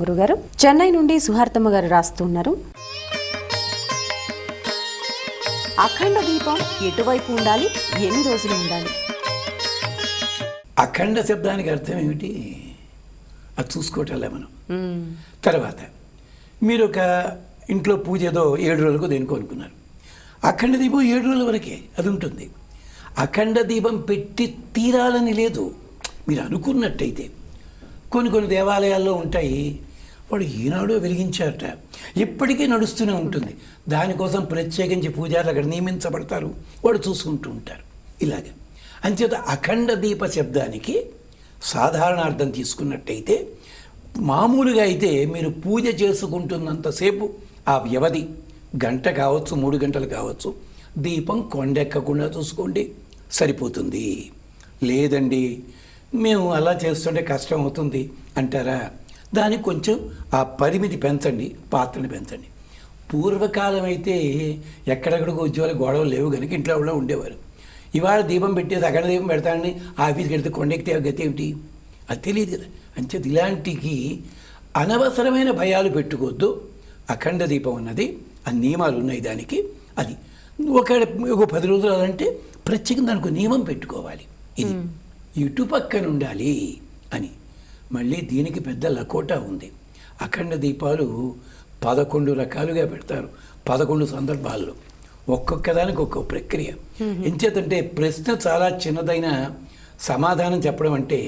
గురుగారు, చెన్నై నుండి సుహార్తమ్మ గారు రాస్తున్నారు. అఖండ దీపం ఎటువైపు ఉండాలి, ఎన్ని రోజులు ఉండాలి? అఖండ శబ్దానికి అర్థం ఏమిటి? అది చూసుకోవటంలే మనం. తర్వాత మీరు ఒక ఇంట్లో పూజ ఏదో 7 రోజులకు దేనికో అనుకున్నారు. అఖండ దీపం 7 రోజుల వరకే అది ఉంటుంది. అఖండ దీపం పెట్టి తీరాలని లేదు. మీరు అనుకున్నట్టయితే కొన్ని దేవాలయాల్లో ఉంటాయి, వాడు ఈనాడు వెలిగించారట, ఇప్పటికీ నడుస్తూనే ఉంటుంది. దానికోసం ప్రత్యేకించి పూజారులు అక్కడ నియమించబడతారు, వాడు చూసుకుంటూ ఉంటారు. ఇలాగే అంచేత అఖండ దీప శబ్దానికి సాధారణ అర్థం తీసుకున్నట్టయితే, మామూలుగా అయితే మీరు పూజ చేసుకుంటున్నంతసేపు ఆ వ్యవధి గంట కావచ్చు, 3 గంటలు కావచ్చు, దీపం కొండెక్కకుండా చూసుకోండి, సరిపోతుంది. లేదండి మేము అలా చేస్తుంటే కష్టం అవుతుంది అంటారా, దానికి కొంచెం ఆ పరిమితి పెంచండి, పాత్రని పెంచండి. పూర్వకాలం అయితే ఎక్కడెక్కడికి ఉద్యోగాలు గొడవలు లేవు కనుక ఇంట్లో కూడా ఉండేవారు. ఇవాళ దీపం పెట్టేది అఖండ దీపం పెడతానని ఆఫీస్కి వెళ్తే కొండెక్కితే గతి ఏమిటి, అది తెలియదు కదా. అంచేది ఇలాంటికి అనవసరమైన భయాలు పెట్టుకోవద్దు. అఖండ దీపం అన్నది ఆ నియమాలు ఉన్నాయి దానికి. అది ఒక 10 రోజులు అంటే ప్రత్యేకంగా దానికి నియమం పెట్టుకోవాలి. ఇది ఇటు పక్కన ఉండాలి అని. మళ్ళీ దీనికి పెద్ద లకోటా ఉంది. అఖండ దీపాలు 11 రకాలుగా పెడతారు, 11 సందర్భాల్లో, ఒక్కొక్క దానికి ఒక్కొక్క ప్రక్రియ. ఎంచేతంటే ప్రశ్న చాలా చిన్నదైన సమాధానం చెప్పడం అంటే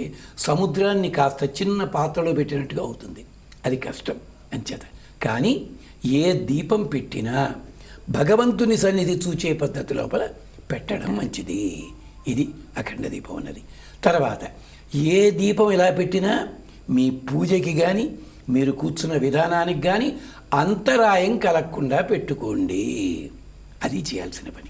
సముద్రాన్ని కాస్త చిన్న పాత్రలో పెట్టినట్టుగా అవుతుంది, అది కష్టం. అంచేత కానీ ఏ దీపం పెట్టినా భగవంతుని సన్నిధి చూచే పద్ధతి లోపల పెట్టడం మంచిది. ఇది అఖండ దీపం అన్నది. తర్వాత ఏ దీపం ఇలా పెట్టినా మీ పూజకి కానీ మీరు కూర్చున్న విధానానికి కానీ అంతరాయం కలగకుండా పెట్టుకోండి. అది చేయాల్సిన పని.